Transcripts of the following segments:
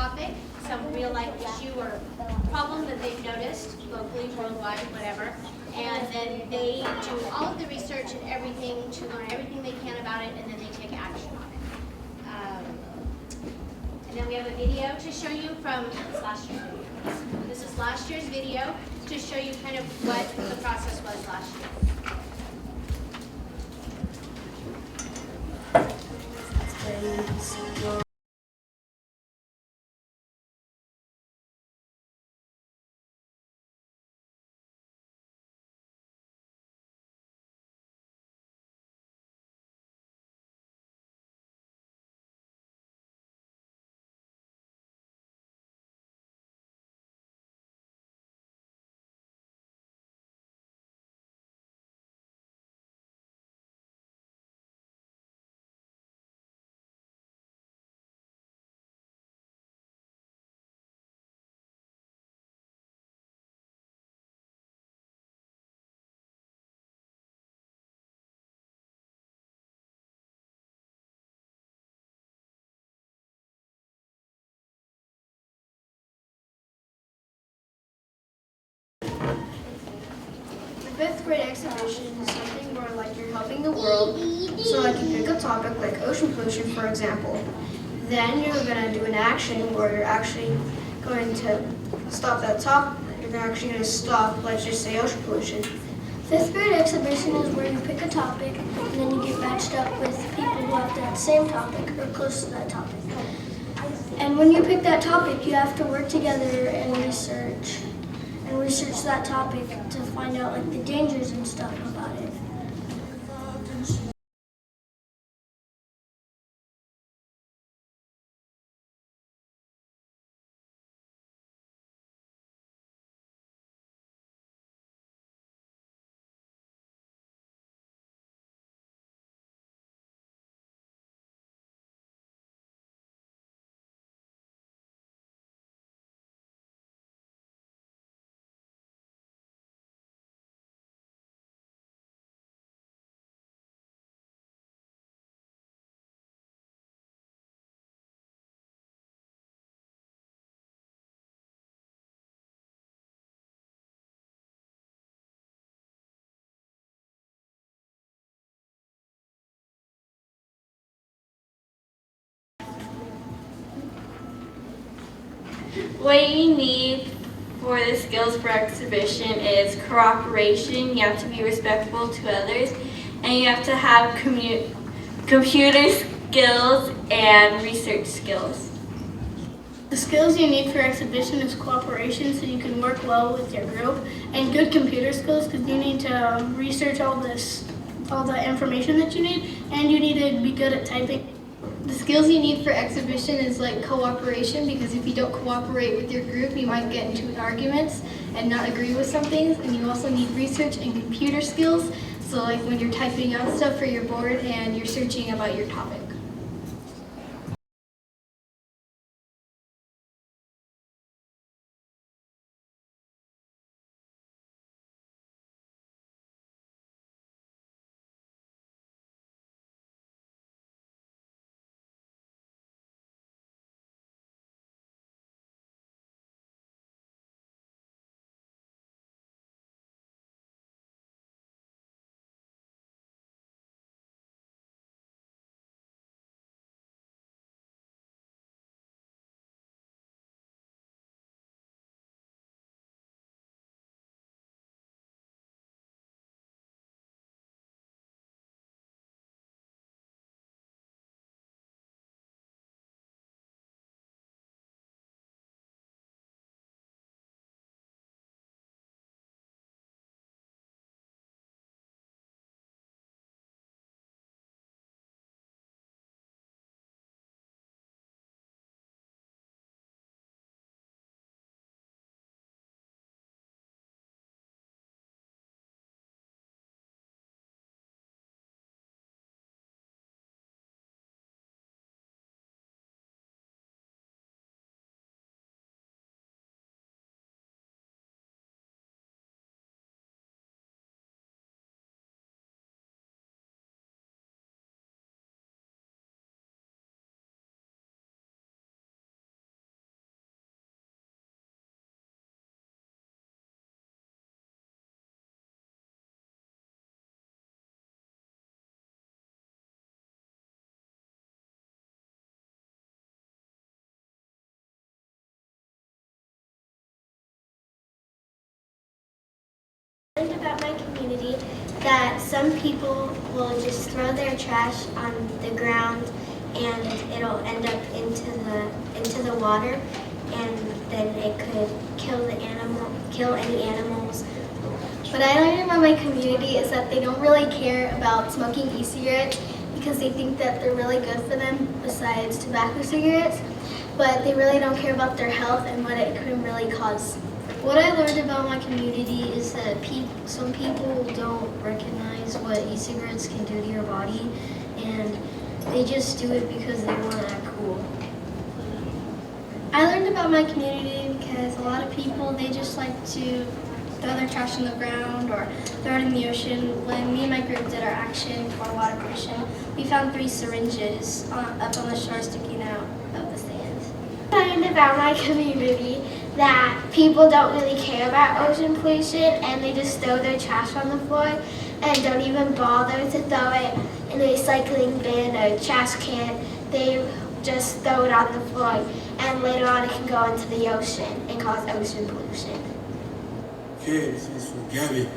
topic, some real life issue or problem that they've noticed locally, worldwide, whatever. And then they do all of the research and everything to learn everything they can about it, and then they take action on it. And then we have a video to show you from last year's video. This is last year's video to show you kind of what the process was last year. The fifth grade exhibition is something where like you're helping the world. So like you pick a topic like ocean pollution, for example. Then you're gonna do an action where you're actually going to stop that topic. You're actually gonna stop, let's just say, ocean pollution. Fifth grade exhibition is where you pick a topic and then you get matched up with people who have that same topic or close to that topic. And when you pick that topic, you have to work together and research that topic to find out like the dangers and stuff about it. What you need for the skills for exhibition is cooperation. You have to be respectful to others, and you have to have computer skills and research skills. The skills you need for exhibition is cooperation, so you can work well with your group, and good computer skills because you need to research all the information that you need, and you need to be good at typing. The skills you need for exhibition is like cooperation, because if you don't cooperate with your group, you might get into arguments and not agree with some things. And you also need research and computer skills, so like when you're typing out stuff for your board and you're searching about your topic. Learned about my community that some people will just throw their trash on the ground and it'll end up into the water, and then it could kill any animals. What I learned about my community is that they don't really care about smoking e-cigarettes because they think that they're really good for them besides tobacco cigarettes, but they really don't care about their health and what it can really cause. What I learned about my community is that some people don't recognize what e-cigarettes can do to your body, and they just do it because they want to act cool. I learned about my community because a lot of people, they just like to throw their trash on the ground or throw it in the ocean. When me and my group did our action for water pollution, we found 3 syringes up on the shore sticking out of the sand. I learned about my community that people don't really care about ocean pollution and they just throw their trash on the floor and don't even bother to throw it in a recycling bin or trash can. They just throw it on the floor and later on it can go into the ocean and cause ocean pollution. Okay, this is for Gabby.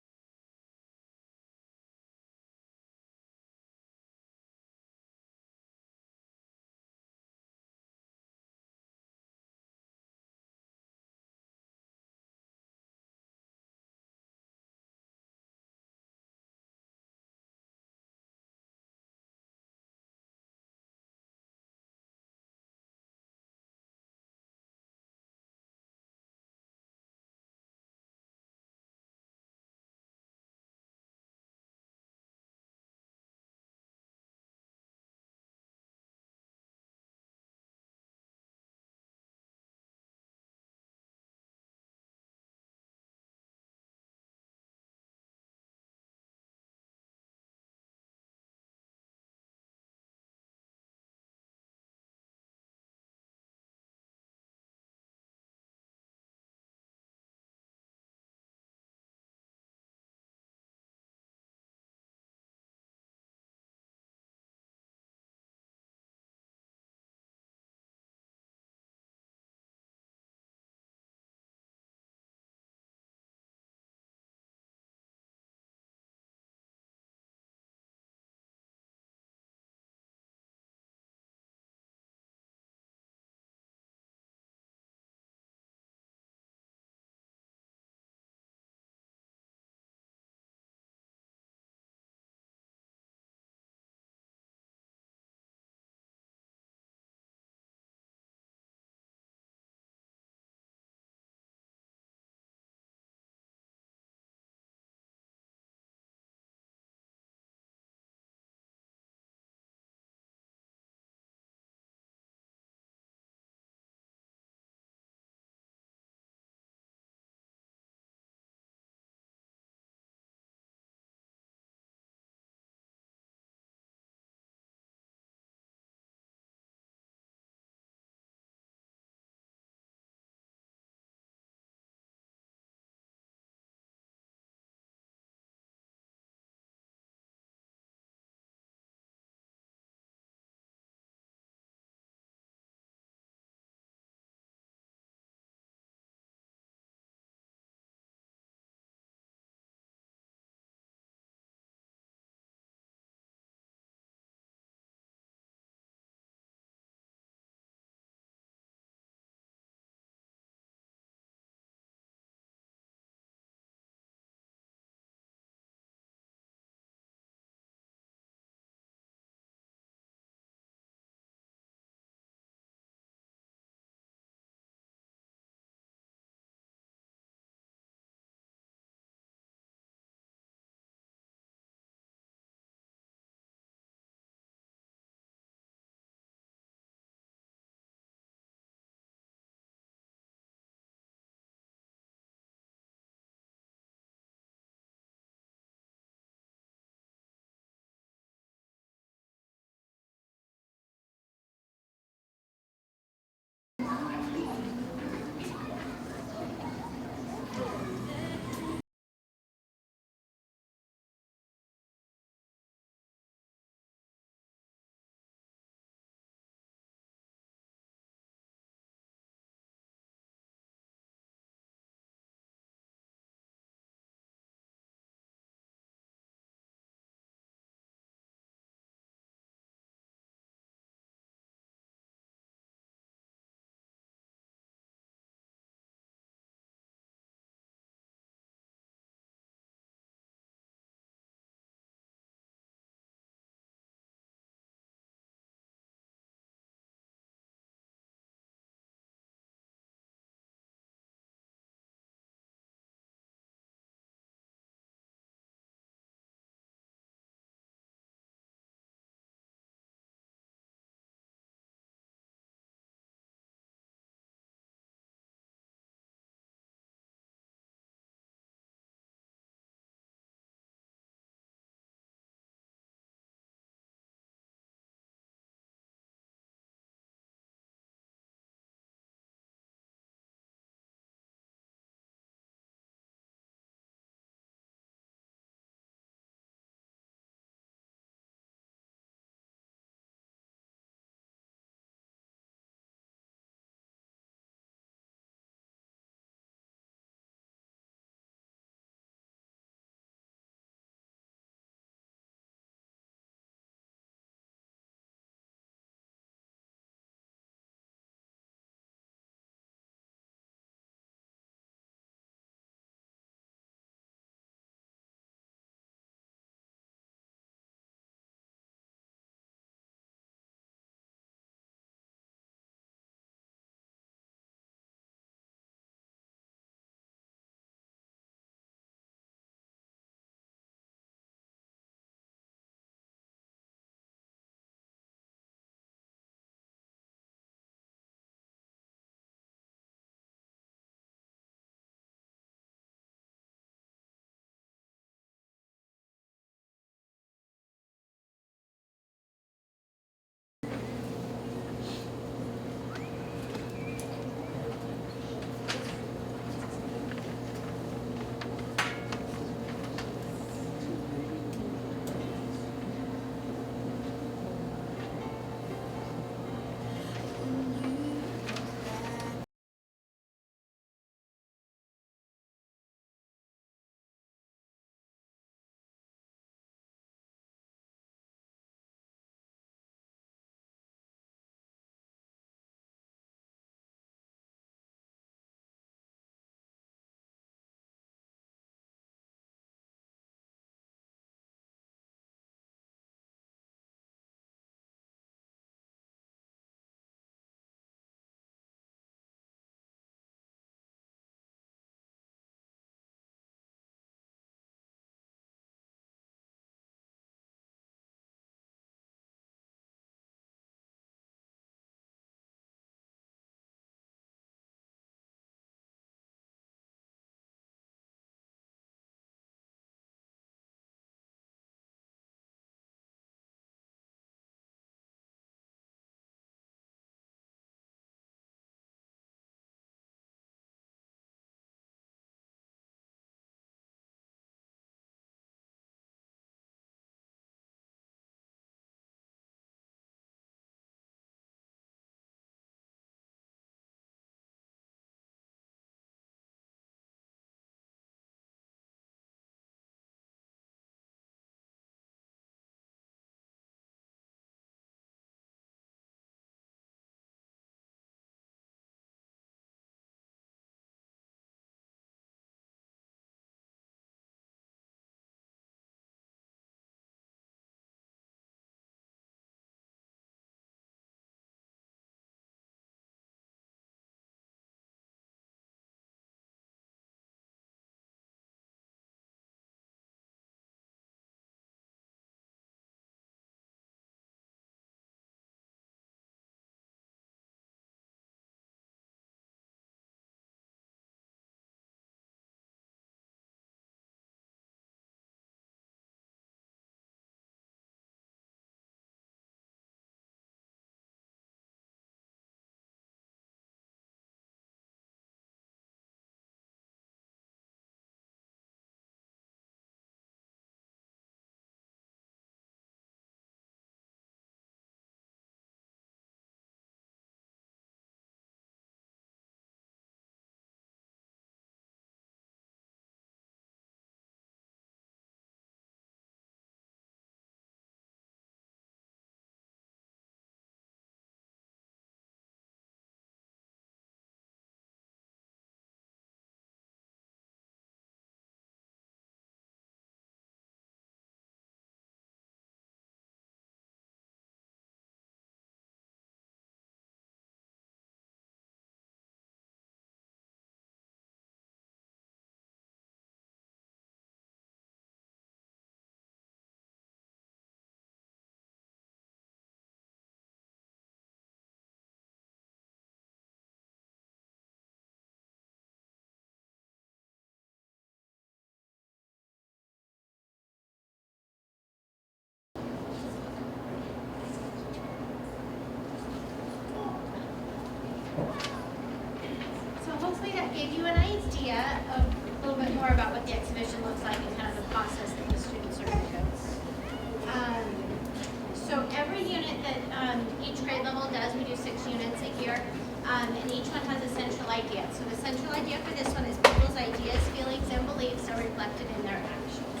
reflected in their actions.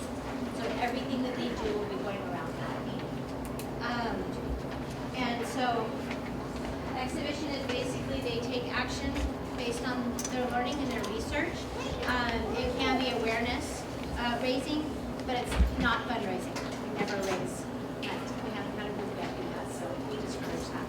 So everything that they do will be going around that. And so exhibition is basically they take action based on their learning and their research. It can be awareness raising, but it's not fundraising. We never raise that. We haven't had a group that do that, so we discourage that.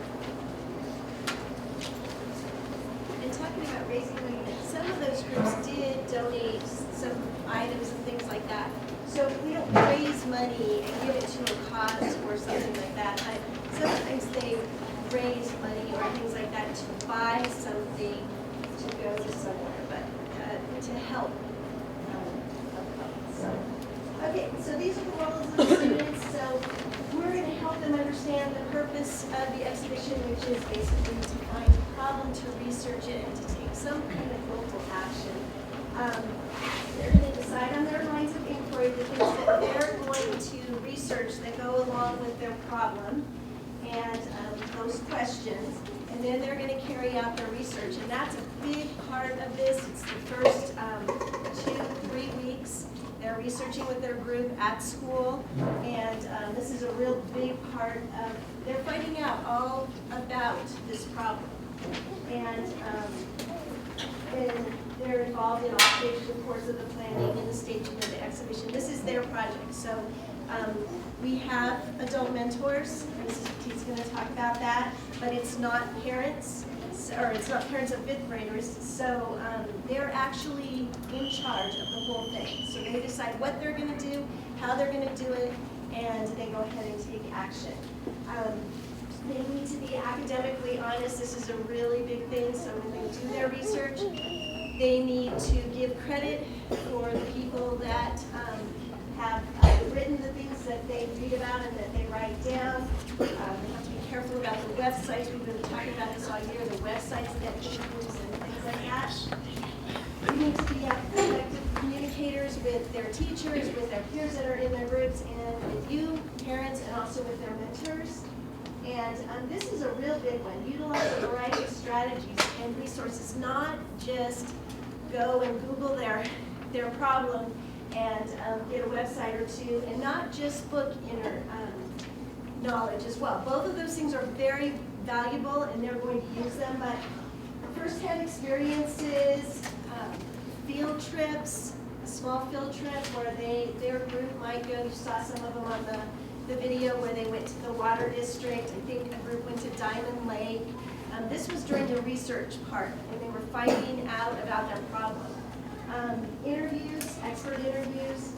And talking about raising money, some of those groups did donate some items and things like that. So we don't raise money and give it to a cause or something like that. But sometimes they raise money or things like that to buy something to go to somewhere, but to help. Okay, so these are the roles of the students. So we're going to help them understand the purpose of the exhibition, which is basically to find a problem, to research it, and to take some kind of local action. They're going to decide on their lines of inquiry, the things that they're going to research that go along with their problem, and those questions. And then they're going to carry out their research. And that's a big part of this. It's the first 2-3 weeks. They're researching with their group at school, and this is a real big part of, they're finding out all about this problem. And they're involved in all stages, of course, of the planning and the staging of the exhibition. This is their project. So we have adult mentors, and Mrs. Petit's going to talk about that, but it's not parents, or it's not parents of fifth graders, so they're actually in charge of the whole thing. So they decide what they're going to do, how they're going to do it, and they go ahead and take action. They need to be academically honest. This is a really big thing, so when they do their research, they need to give credit for the people that have written the things that they read about and that they write down. They have to be careful about the websites. We've been talking about this all year, the websites that they use and things like that. They need to be effective communicators with their teachers, with their peers that are in their groups, and with you, parents, and also with their mentors. And this is a real big one. Utilize a variety of strategies and resources, not just go and Google their problem and get a website or two, and not just book inner knowledge as well. Both of those things are very valuable, and they're going to use them, but first-hand experiences, field trips, a small field trip where their group might go. You saw some of them on the video where they went to the water district. I think a group went to Diamond Lake. This was during the research part, and they were finding out about their problem. Interviews, expert interviews,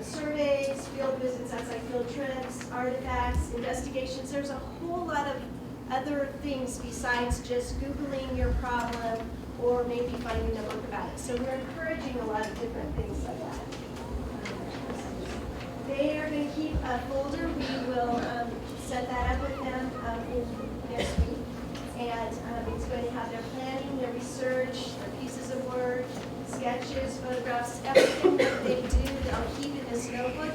surveys, field visits, outside field trips, artifacts, investigations. There's a whole lot of other things besides just Googling your problem or maybe finding a book about it. So we're encouraging a lot of different things like that. They are going to keep a folder. We will set that up with them in next week. And it's going to have their planning, their research, their pieces of work, sketches, photographs, everything that they do. They'll keep in this notebook.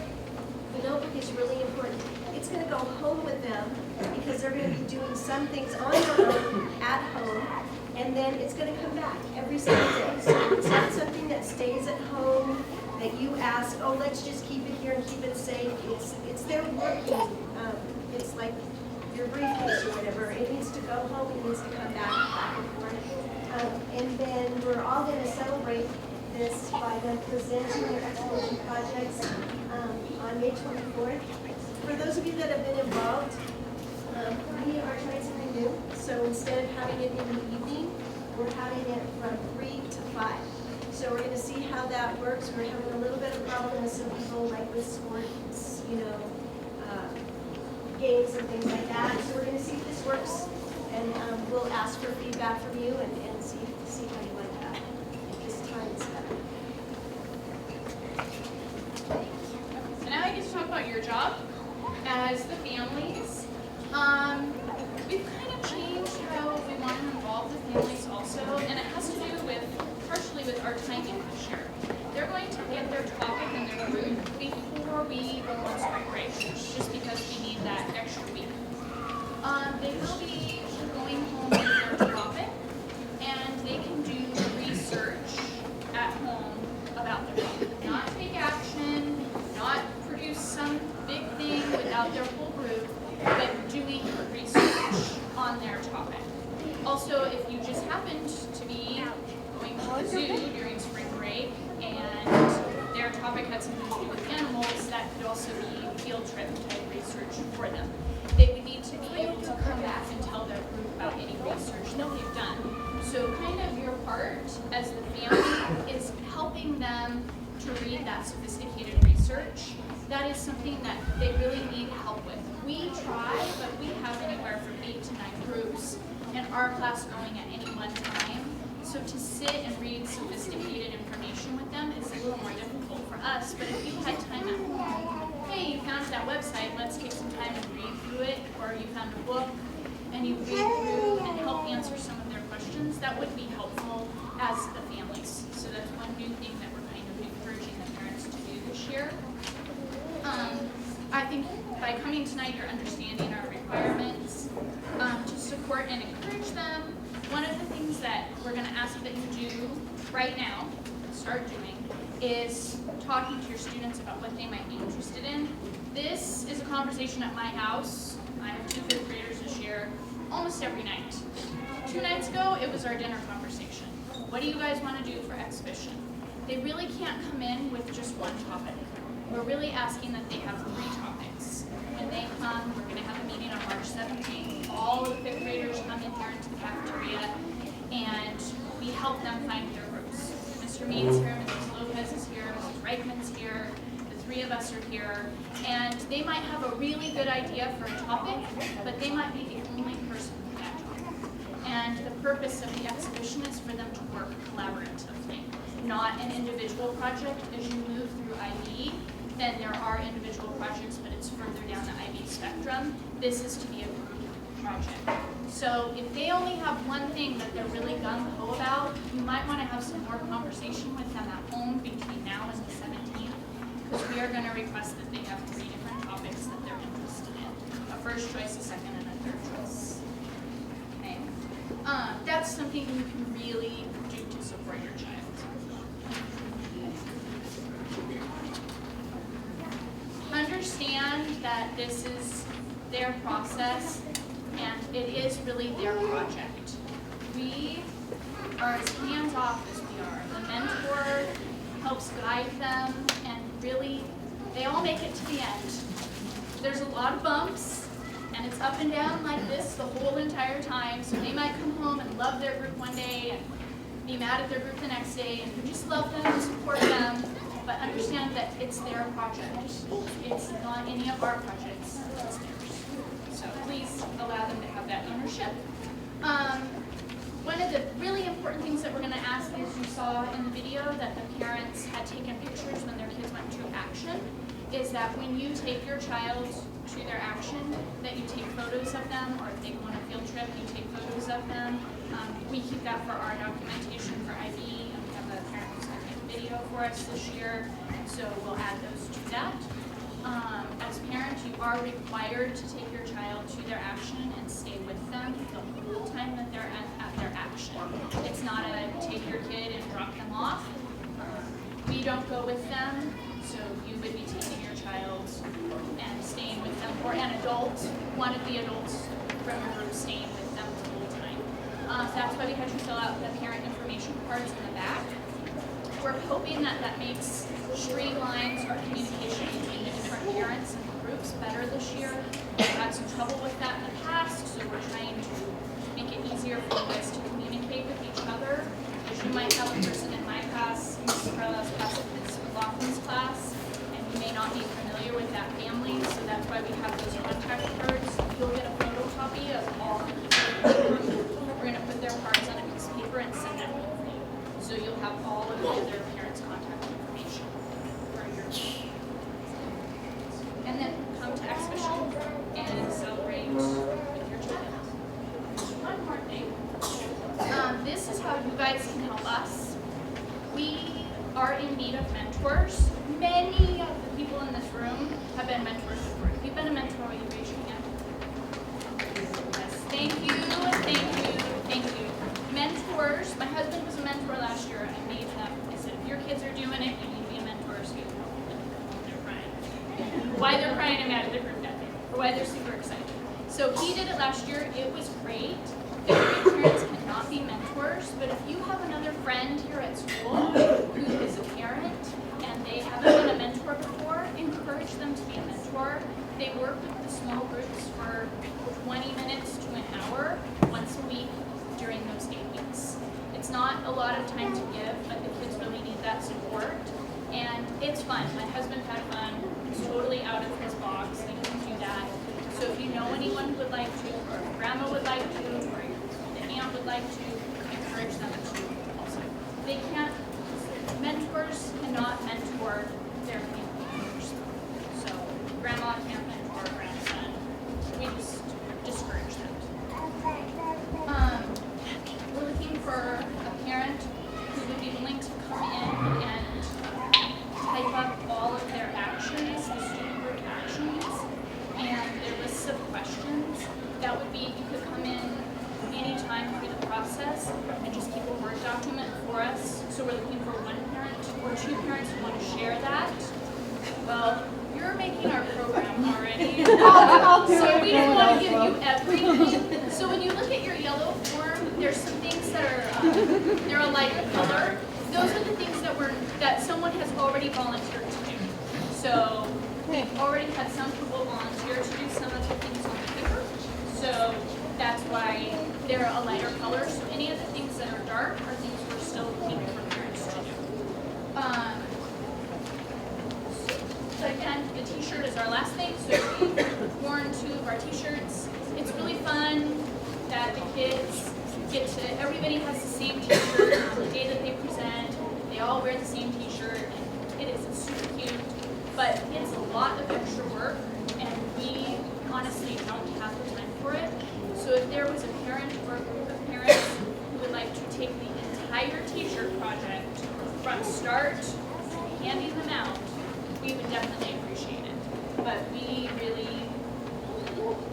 The notebook is really important. It's going to go home with them because they're going to be doing some things on their own at home, and then it's going to come back every single day. So it's not something that stays at home that you ask, oh, let's just keep it here and keep it safe. It's their working. It's like your briefcase or whatever. It needs to go home. It needs to come back and forth. And then we're all going to celebrate this by them presenting their exhibition projects on May 24th. For those of you that have been involved, we are trying something new. So instead of having it in the evening, we're having it from 3 to 5. So we're going to see how that works. We're having a little bit of problem with some people, like with sports, games and things like that. So we're going to see if this works, and we'll ask for feedback from you and see how you like that. If this time is better. So now I get to talk about your job as the families. We've kind of changed how we want to involve the families also, and it has to do with partially with our timing this year. They're going to get their topic and their group before we go on spring break, just because we need that extra week. They will be going home with their topic, and they can do research at home about their topic. Not take throughout their whole group, but doing research on their topic. Also, if you just happened to be going to the zoo during spring break and their topic had something to do with animals, that could also be field trip type research for them. They would need to be able to come back and tell their group about any research that they've done. So kind of your part as the family is helping them to read that sophisticated research. That is something that they really need help with. We try, but we have anywhere from 8 to 9 groups in our class going at any one time. So to sit and read sophisticated information with them is a little more difficult for us, but if you had time at home, hey, you found that website, let's take some time and read through it, or you found a book and you read through and help answer some of their questions, that would be helpful as the families. So that's one new thing that we're kind of encouraging the parents to do this year. I think by coming tonight, you're understanding our requirements to support and encourage them. One of the things that we're going to ask that you do right now, start doing, is talking to your students about what they might be interested in. This is a conversation at my house. I have 2 5th graders this year, almost every night. 2 nights ago, it was our dinner conversation. What do you guys want to do for exhibition? They really can't come in with just one topic. We're really asking that they have 3 topics. When they come, we're going to have a meeting on March 17th. All of the 5th graders come in here into the cafeteria, and we help them find their groups. Mr. Mead's here, Mrs. Lopez is here, Mrs. Reichman's here, the 3 of us are here, and they might have a really good idea for a topic, but they might be the only person for that topic. And the purpose of the exhibition is for them to work collaboratively, not an individual project. As you move through IB, then there are individual projects, but it's further down the IB spectrum. This is to be a group project. So if they only have one thing that they're really gung-ho about, you might want to have some more conversation with them at home between now and the 17th, because we are going to request that they have 3 different topics that they're interested in. A first choice, a second, and a third choice. Okay. That's something you can really do to support your child. Understand that this is their process and it is really their project. We are as hands-off as we are. The mentor helps guide them, and really, they all make it to the end. There's a lot of bumps, and it's up and down like this the whole entire time, so they might come home and love their group one day and be mad at their group the next day, and we just love them and support them. But understand that it's their project. It's not any of our projects, it's theirs. So please allow them to have that ownership. One of the really important things that we're going to ask is, you saw in the video that the parents had taken pictures when their kids went to action, is that when you take your child to their action, that you take photos of them, or if they go on a field trip, you take photos of them. We keep that for our documentation for IB, and we have a parent who's going to make a video for us this year, so we'll add those to that. As parents, you are required to take your child to their action and stay with them the whole time that they're at their action. It's not a take your kid and drop them off. We don't go with them, so you would be taking your child and staying with them, or an adult, one of the adults from your group staying with them the whole time. That's why we had you fill out the parent information cards in the back. We're hoping that that makes streamlines our communication between the different parents and the groups better this year. We've had some trouble with that in the past, so we're trying to make it easier for you guys to communicate with each other. Because you might have a person in my class, Mrs. Carla's class, Mrs. McLaughlin's class, and you may not be familiar with that family, so that's why we have those contact cards. You'll get a photocopy of all of the people. We're going to put their cards on a piece of paper and send that home for you. So you'll have all of the other parents' contact information for your child. And then come to exhibition and celebrate with your child. One more thing. This is how you guys can help us. We are in need of mentors. Many of the people in this room have been mentors before. If you've been a mentor, will you raise your hand? Yes, thank you, thank you, thank you. Mentors, my husband was a mentor last year. I made them. I said, if your kids are doing it, you need to be a mentor. So they're crying. Why they're crying, I'm mad at the group that day. or why they're super excited. So he did it last year. It was great. The grandparents cannot be mentors, but if you have another friend here at school who is a parent and they haven't been a mentor before, encourage them to be a mentor. They work with the small groups for 20 minutes to an hour once a week during those 8 weeks. It's not a lot of time to give, but the kids really need that support. And it's fun. My husband had fun. He's totally out of his box. He can do that. So if you know anyone who would like to, or if grandma would like to, or the aunt would like to, encourage them to also. They can't, mentors cannot mentor their family members. So grandma can't mentor a grandson. We just discourage that. We're looking for a parent who would be willing to come in and type up all of their actions, the student group actions, and their lists of questions. That would be, you could come in anytime through the process and just keep a Word document for us. So we're looking for one parent or two parents who want to share that. Well, you're making our program already. So we didn't want to give you everything. So when you look at your yellow form, there's some things that are, they're a lighter color. Those are the things that someone has already volunteered to do. So we've already had some people volunteer to do some of the things on the paper. So that's why they're a lighter color. So any of the things that are dark are things we're still looking for parents to do. So again, the t-shirt is our last thing. So we've worn 2 of our t-shirts. It's really fun that the kids get to, everybody has the same t-shirt on the day that they present. They all wear the same t-shirt, and it is super cute. But it's a lot of extra work, and we honestly don't have the time for it. So if there was a parent or a group of parents who would like to take the entire t-shirt project from start to handing them out, we would definitely appreciate it. But we really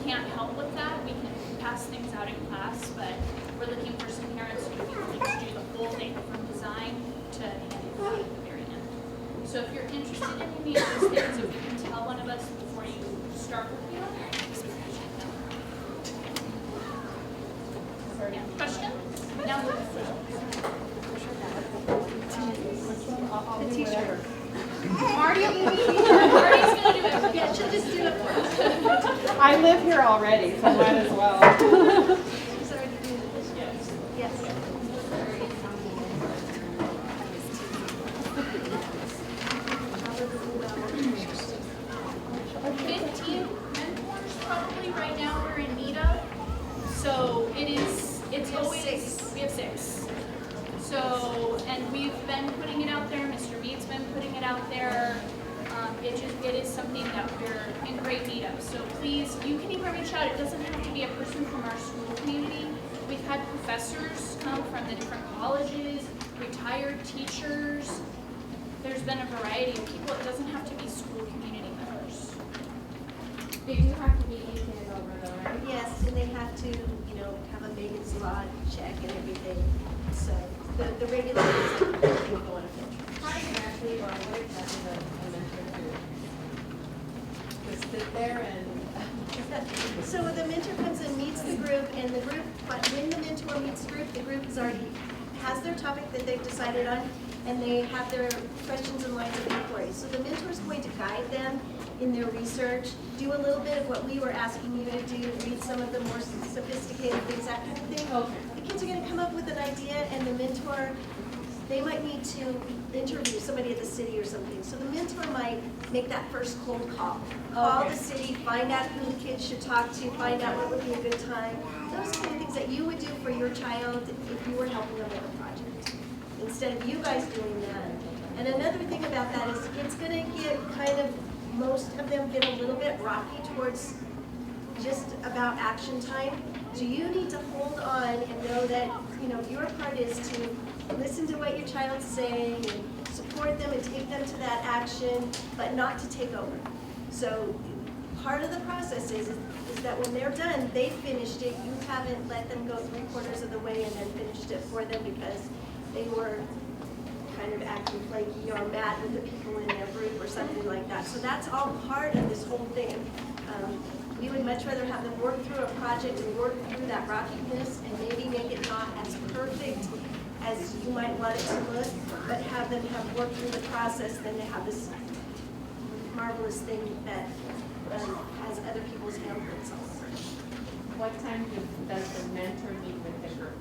can't help with that. We can pass things out in class, but we're looking for some parents who would be willing to do the whole thing from design to handing it out at the very end. So if you're interested in any of those things, if you can tell one of us before you start working on it, we would appreciate that. Yeah. Question? No. The t-shirt. Marty's gonna do it. Yeah, she'll just do it for us. I live here already, so might as well. She's already doing it. Yes. Yes. 15 mentors probably right now we're in need of. So it's always, we have 6. So, and we've been putting it out there, Mr. Mead's been putting it out there. It is something that we're in great need of. So please, you can even reach out. It doesn't have to be a person from our school community. We've had professors come from the different colleges, retired teachers. There's been a variety of people. It doesn't have to be school community members. They do have to be 18 and over though, right? Yes, and they have to, have a Megan's Law check and everything. So the regulations are going on. How exactly or what exactly does a mentor do? Just sit there and... So the mentor comes and meets the group, and the group, when the mentor meets the group has their topic that they've decided on, and they have their questions and lines of inquiry. So the mentor is going to guide them in their research, do a little bit of what we were asking you to do, read some of the more sophisticated things, that kind of thing. Okay. The kids are going to come up with an idea, and the mentor, they might need to interview somebody at the city or something. So the mentor might make that first cold call. Call the city, find out who the kids should talk to, find out what would be a good time. Those kind of things that you would do for your child if you were helping them with a project, instead of you guys doing that. And another thing about that is it's going to get kind of, most of them get a little bit rocky towards just about action time. So you need to hold on and know that, your part is to listen to what your child's saying and support them and take them to that action, but not to take over. So part of the process is that when they're done, they finished it. You haven't let them go 3/4 of the way and then finished it for them because they were kind of acting flaky or mad with the people in their group or something like that. So that's all part of this whole thing. We would much rather have them work through a project and work through that rockiness and maybe make it not as perfect as you might want it to look, but have them have worked through the process than to have this marvelous thing that has other people's handprints all over it. What time does the mentor meet with the group?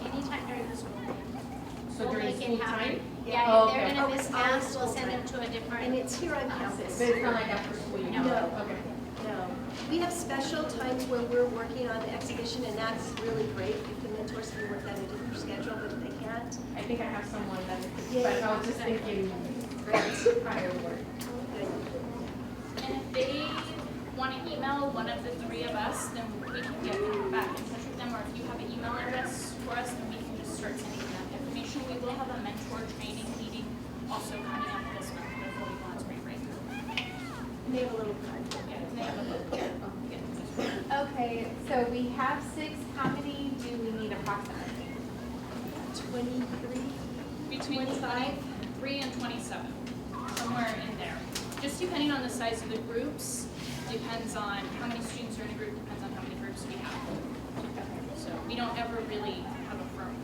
Anytime during the school day. So We'll during make it school happen. time? Yeah, Oh, if they're okay. gonna Oh, miss it's always math, we'll school send them time. to a different. And it's here on campus. But it's not like after school, you know? No. Okay. No. We have special times where we're working on the exhibition, and that's really great if the mentors can work that into their schedule, but if they can't, I think I have someone that, Yeah. but I was just thinking, prior work. good. And if they want to email one of the three of us, then we can get back in touch with them, or if you have an email address for us, then we can just start sending them information. We will have a mentor training meeting also coming up this month before we go on spring break. And they have a little time. Yeah, they have a little- yeah. Okay, so we have 6, how many do we need approximately? 23? Between 23 and 27, somewhere in there. Just depending on the size of the groups, depends on how many students are in a group, depends on how many groups we have. So we don't ever really have a firm.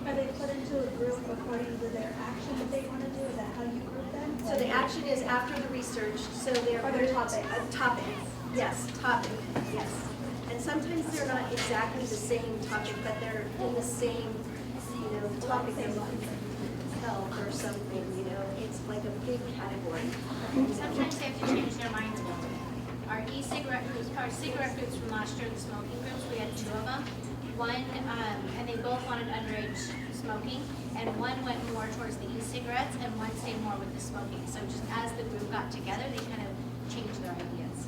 Are they put into a group according to their action that they want to do? Is that how you group them? So the action is after the research, so they're. Are there topics? Topic, yes, topic, yes. And sometimes they're not exactly the same topic, but they're in the same, topic of health or something, it's like a big category. Sometimes they have to change their minds a little bit. Our cigarette groups from last year, the smoking groups, we had 2 of them. One, and they both wanted underage smoking, and one went more towards the e-cigarettes, and one stayed more with the smoking. So just as the group got together, they kind of changed their ideas.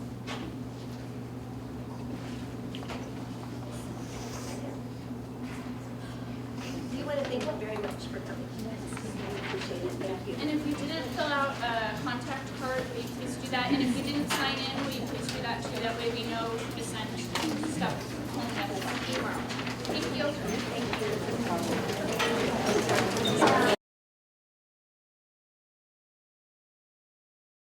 We want to thank you very much for coming. We appreciate it, thank you. And if you didn't fill out a contact card, will you please do that? And if you didn't sign in, will you please do that too? That way we know to send stuff home tomorrow. Thank you. Thank you.